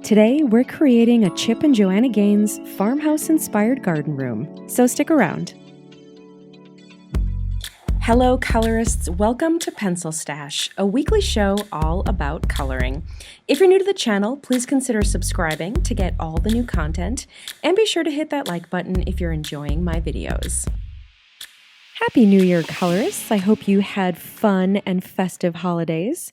Today, we're creating a Chip and Joanna Gaines farmhouse-inspired garden room, so stick around. Hello, colorists. Welcome to PencilStash, a weekly show all about coloring. If you're new to the channel, please consider subscribing to get all the new content, and be sure to hit that like button if you're enjoying my videos. Happy New Year, colorists. I hope you had fun and festive holidays.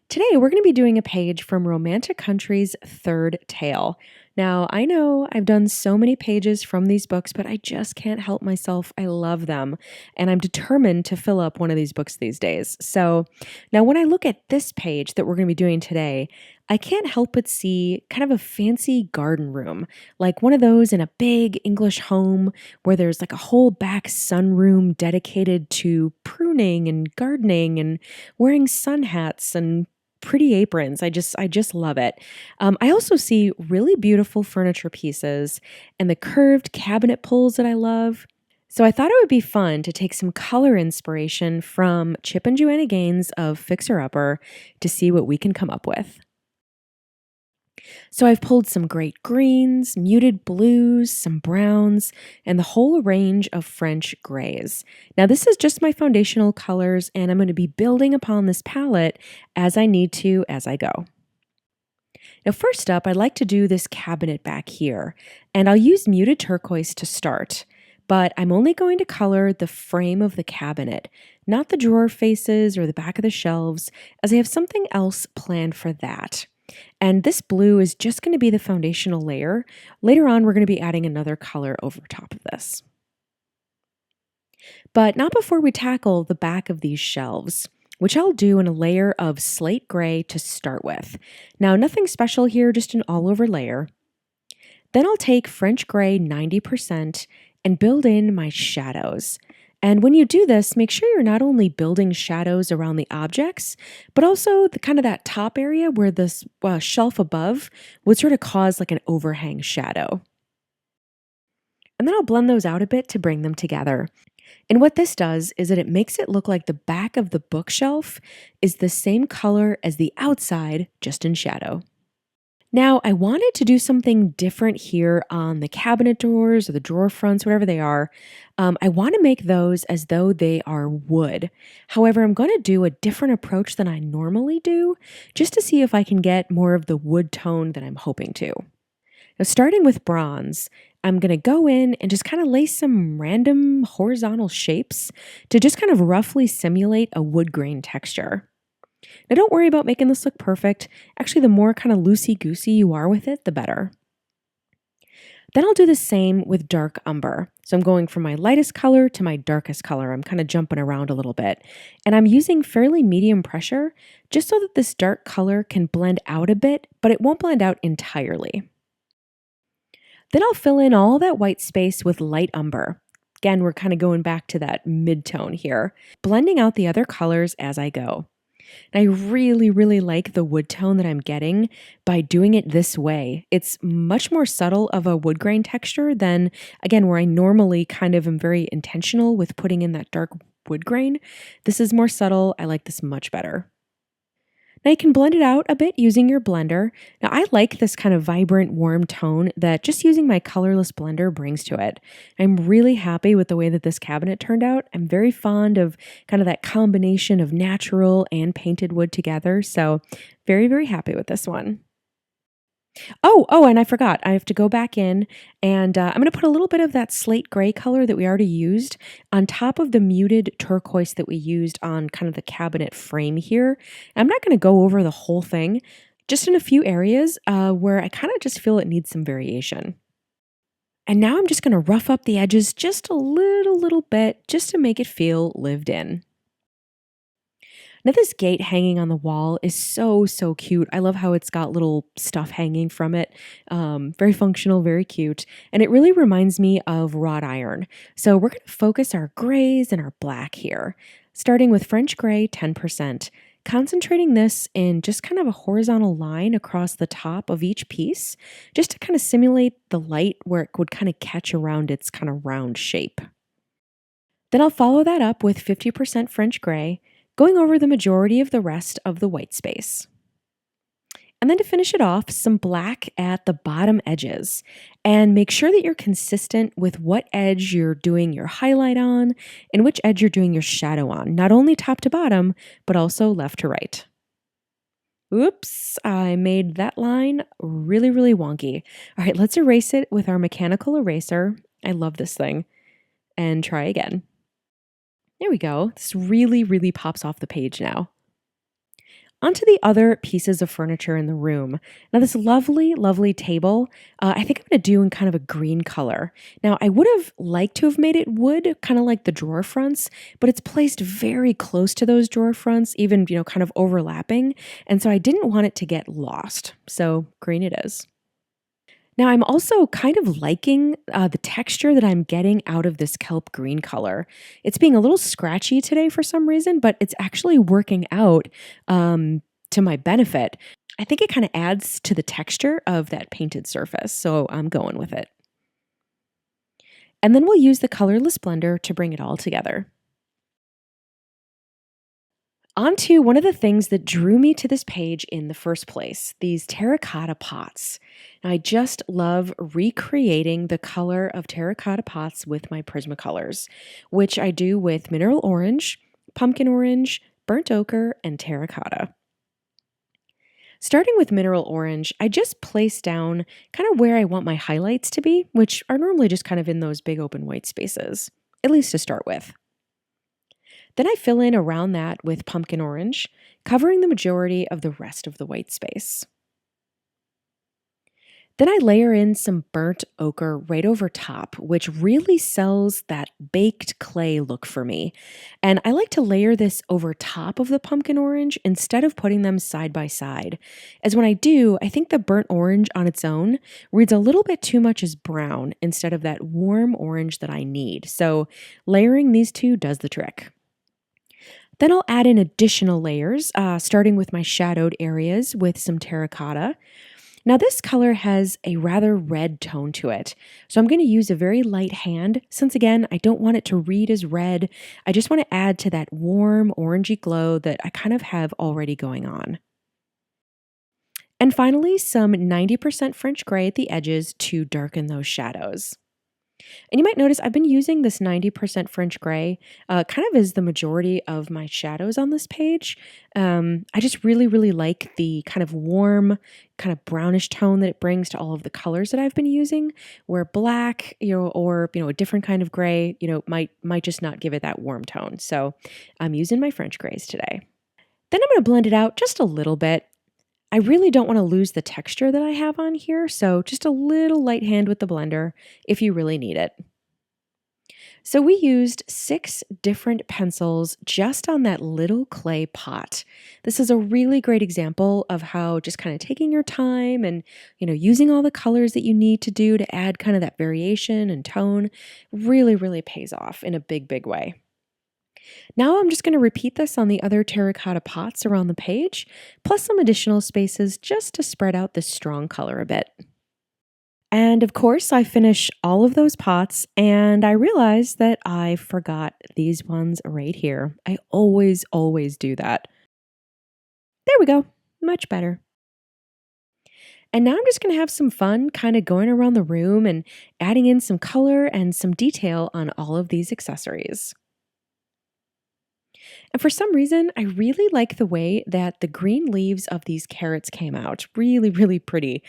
Today, we're going to be doing a page from Romantic Country's Third Tale. Now, I know I've done so many pages from these books, but I just can't help myself. I love them, and I'm determined to fill up one of these books these days. So now when I look at this page that we're going to be doing today, I can't help but see kind of a fancy garden room, like one of those in a big English home where there's like a whole back sunroom dedicated to pruning and gardening and wearing sun hats and pretty aprons. I just love it. I also see really beautiful furniture pieces and the curved cabinet pulls that I love. So I thought it would be fun to take some color inspiration from Chip and Joanna Gaines of Fixer Upper to see what we can come up with. So I've pulled some great greens, muted blues, some browns, and the whole range of French grays. Now this is just my foundational colors, and I'm going to be building upon this palette as I need to as I go. Now first up, I'd like to do this cabinet back here, and I'll use muted turquoise to start. But I'm only going to color the frame of the cabinet, not the drawer faces or the back of the shelves, as I have something else planned for that. And this blue is just going to be the foundational layer. Later on, we're going to be adding another color over top of this. But not before we tackle the back of these shelves, which I'll do in a layer of slate gray to start with. Now, nothing special here, just an all-over layer. Then I'll take French gray 90% and build in my shadows. And when you do this, make sure you're not only building shadows around the objects, but also the kind of that top area where this shelf above would sort of cause like an overhang shadow. And then I'll blend those out a bit to bring them together. And what this does is that it makes it look like the back of the bookshelf is the same color as the outside, just in shadow. Now, I wanted to do something different here on the cabinet doors or the drawer fronts, whatever they are. I want to make those as though they are wood. However, I'm going to do a different approach than I normally do, just to see if I can get more of the wood tone that I'm hoping to. Now, starting with bronze, I'm going to go in and just kind of lay some random horizontal shapes to just kind of roughly simulate a wood grain texture. Now, don't worry about making this look perfect. Actually, the more kind of loosey-goosey you are with it, the better. Then I'll do the same with dark umber. So I'm going from my lightest color to my darkest color. I'm kind of jumping around a little bit. And I'm using fairly medium pressure just so that this dark color can blend out a bit, but it won't blend out entirely. Then I'll fill in all that white space with light umber. Again, we're kind of going back to that mid-tone here, blending out the other colors as I go. And I really like the wood tone that I'm getting by doing it this way. It's much more subtle of a wood grain texture than, again, where I normally kind of am very intentional with putting in that dark wood grain. This is more subtle. I like this much better. Now you can blend it out a bit using your blender. Now I like this kind of vibrant, warm tone that just using my colorless blender brings to it. I'm really happy with the way that this cabinet turned out. I'm very fond of kind of that combination of natural and painted wood together. So very happy with this one. Oh, and I forgot. I have to go back in and I'm going to put a little bit of that slate gray color that we already used on top of the muted turquoise that we used on kind of the cabinet frame here. I'm not going to go over the whole thing, just in a few areas where I kind of just feel it needs some variation. And now I'm just going to rough up the edges just a little bit just to make it feel lived in. Now this gate hanging on the wall is so cute. I love how it's got little stuff hanging from it. Very functional, very cute. And it really reminds me of wrought iron. So we're going to focus our grays and our black here, starting with French gray 10%, concentrating this in just kind of a horizontal line across the top of each piece, just to kind of simulate the light where it would kind of catch around its kind of round shape. Then I'll follow that up with 50% French gray, going over the majority of the rest of the white space. And then to finish it off, some black at the bottom edges. And make sure that you're consistent with what edge you're doing your highlight on and which edge you're doing your shadow on, not only top to bottom, but also left to right. Oops, I made that line really, really wonky. All right, let's erase it with our mechanical eraser. I love this thing. And try again. There we go. This really, really pops off the page now. Onto the other pieces of furniture in the room. Now, this lovely, lovely table, I think I'm going to do in kind of a green color. Now, I would have liked to have made it wood, kind of like the drawer fronts, but it's placed very close to those drawer fronts, even, kind of overlapping. And so I didn't want it to get lost. So green it is. Now, I'm also kind of liking the texture that I'm getting out of this kelp green color. It's being a little scratchy today for some reason, but it's actually working out to my benefit. I think it kind of adds to the texture of that painted surface, so I'm going with it. And then we'll use the colorless blender to bring it all together. On to one of the things that drew me to this page in the first place, these terracotta pots. Now, I just love recreating the color of terracotta pots with my Prismacolors, which I do with mineral orange, pumpkin orange, burnt ochre, and terracotta. Starting with mineral orange, I just place down kind of where I want my highlights to be, which are normally just kind of in those big open white spaces, at least to start with. Then I fill in around that with pumpkin orange, covering the majority of the rest of the white space. Then I layer in some burnt ochre right over top, which really sells that baked clay look for me. And I like to layer this over top of the pumpkin orange instead of putting them side by side. As when I do, I think the burnt orange on its own reads a little bit too much as brown instead of that warm orange that I need. So layering these two does the trick. Then I'll add in additional layers, starting with my shadowed areas with some terracotta. Now this color has a rather red tone to it, so I'm going to use a very light hand since again, I don't want it to read as red. I just want to add to that warm orangey glow that I kind of have already going on. And finally, some 90% French gray at the edges to darken those shadows. And you might notice I've been using this 90% French gray kind of as the majority of my shadows on this page. I just really, really like the kind of warm, kind of brownish tone that it brings to all of the colors that I've been using, where black, or a different kind of gray, might just not give it that warm tone. So I'm using my French grays today. Then I'm going to blend it out just a little bit. I really don't want to lose the texture that I have on here, so just a little light hand with the blender if you really need it. So we used 6 different pencils just on that little clay pot. This is a really great example of how just kind of taking your time and, using all the colors that you need to do to add kind of that variation and tone really, really pays off in a big, big way. Now I'm just going to repeat this on the other terracotta pots around the page, plus some additional spaces just to spread out this strong color a bit. And of course, I finish all of those pots and I realize that I forgot these ones right here. I always do that. There we go. Much better. And now I'm just going to have some fun kind of going around the room and adding in some color and some detail on all of these accessories. And for some reason, I really like the way that the green leaves of these carrots came out. Really, really pretty.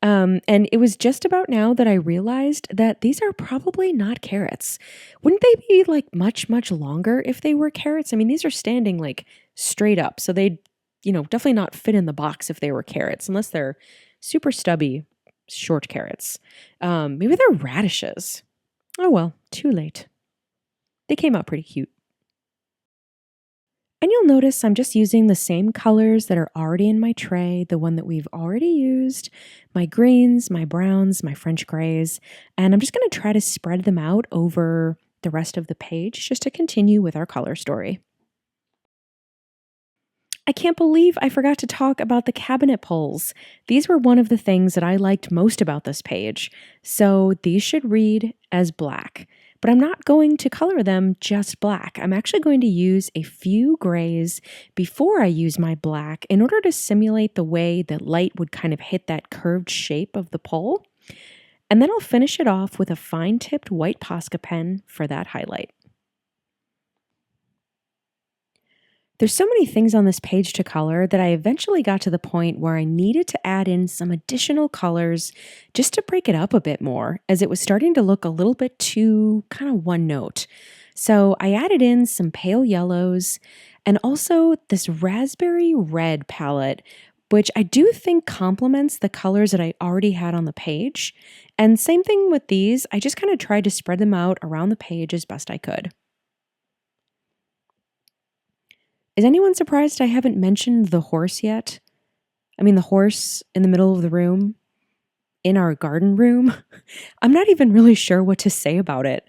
And it was just about now that I realized that these are probably not carrots. Wouldn't they be like much, much longer if they were carrots? I mean, these are standing like straight up. So they'd, definitely not fit in the box if they were carrots, unless they're super stubby, short carrots. Maybe they're radishes. Oh well, too late. They came out pretty cute. And you'll notice I'm just using the same colors that are already in my tray, the one that we've already used, my greens, my browns, my French grays, and I'm just going to try to spread them out over the rest of the page just to continue with our color story. I can't believe I forgot to talk about the cabinet pulls. These were one of the things that I liked most about this page, so these should read as black. but I'm not going to color them just black. I'm actually going to use a few grays before I use my black in order to simulate the way that light would kind of hit that curved shape of the pole. And then I'll finish it off with a fine-tipped white Posca pen for that highlight. There's so many things on this page to color that I eventually got to the point where I needed to add in some additional colors just to break it up a bit more, as it was starting to look a little bit too kind of one note. So I added in some pale yellows and also this raspberry red palette, which I do think complements the colors that I already had on the page. And same thing with these, I just kind of tried to spread them out around the page as best I could. Is anyone surprised I haven't mentioned the horse yet? I mean, the horse in the middle of the room, in our garden room. I'm not even really sure what to say about it.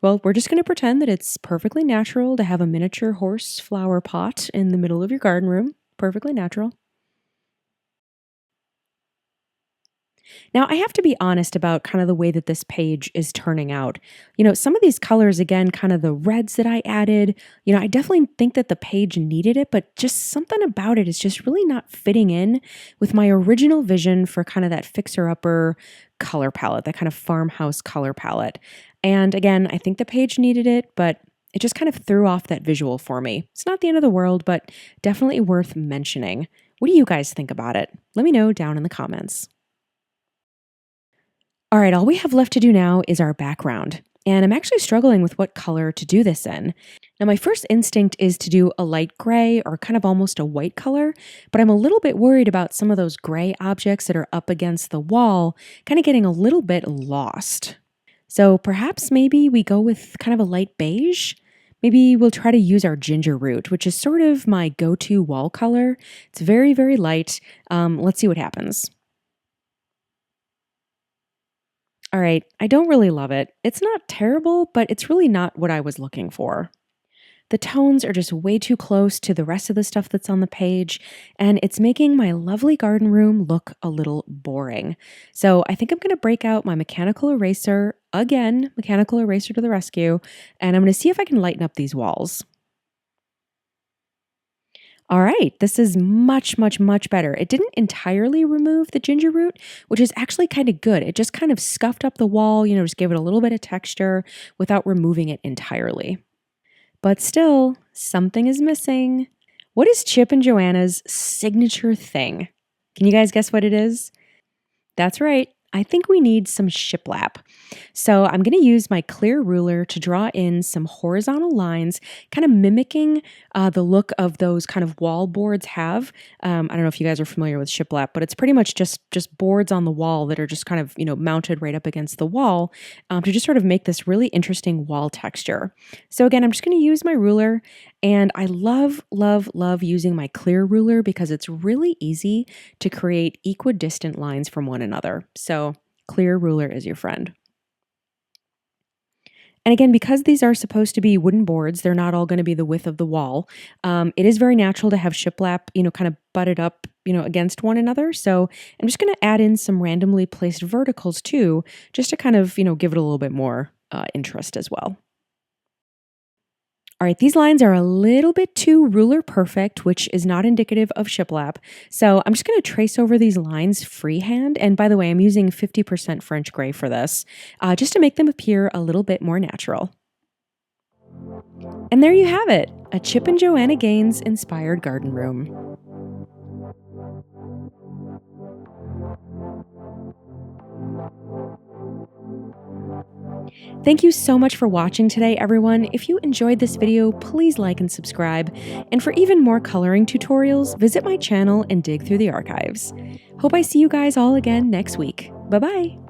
Well, we're just going to pretend that it's perfectly natural to have a miniature horse flower pot in the middle of your garden room. Perfectly natural. Now, I have to be honest about kind of the way that this page is turning out. Some of these colors, again, kind of the reds that I added, I definitely think that the page needed it, but just something about it is just really not fitting in with my original vision for kind of that fixer-upper color palette, that kind of farmhouse color palette. And again, I think the page needed it, but it just kind of threw off that visual for me. It's not the end of the world, but definitely worth mentioning. What do you guys think about it? Let me know down in the comments. All right, all we have left to do now is our background, and I'm actually struggling with what color to do this in. Now, my first instinct is to do a light gray or kind of almost a white color, but I'm a little bit worried about some of those gray objects that are up against the wall kind of getting a little bit lost. So perhaps maybe we go with kind of a light beige? Maybe we'll try to use our ginger root, which is sort of my go-to wall color. It's very, very light. Let's see what happens. All right, I don't really love it. It's not terrible, but it's really not what I was looking for. The tones are just way too close to the rest of the stuff that's on the page, and it's making my lovely garden room look a little boring. So I think I'm going to break out my mechanical eraser again, mechanical eraser to the rescue, and I'm going to see if I can lighten up these walls. All right, this is much, much, much better. It didn't entirely remove the ginger root, which is actually kind of good. It just kind of scuffed up the wall, just gave it a little bit of texture without removing it entirely. But still, something is missing. What is Chip and Joanna's signature thing? Can you guys guess what it is? That's right. I think we need some shiplap. So I'm going to use my clear ruler to draw in some horizontal lines, kind of mimicking the look of those kind of wall boards have. I don't know if you guys are familiar with shiplap, but it's pretty much just boards on the wall that are just kind of, mounted right up against the wall to just sort of make this really interesting wall texture. So again, I'm just going to use my ruler, and I love, love, love using my clear ruler because it's really easy to create equidistant lines from one another. So clear ruler is your friend. And again, because these are supposed to be wooden boards, they're not all going to be the width of the wall. It is very natural to have shiplap, kind of butted up, against one another. So I'm just going to add in some randomly placed verticals too, just to kind of, give it a little bit more interest as well. All right, these lines are a little bit too ruler perfect, which is not indicative of shiplap. So I'm just going to trace over these lines freehand. And by the way, I'm using 50% French gray for this, just to make them appear a little bit more natural. And there you have it, a Chip and Joanna Gaines inspired garden room. Thank you so much for watching today, everyone. If you enjoyed this video, please like and subscribe. And for even more coloring tutorials, visit my channel and dig through the archives. Hope I see you guys all again next week. Bye-bye.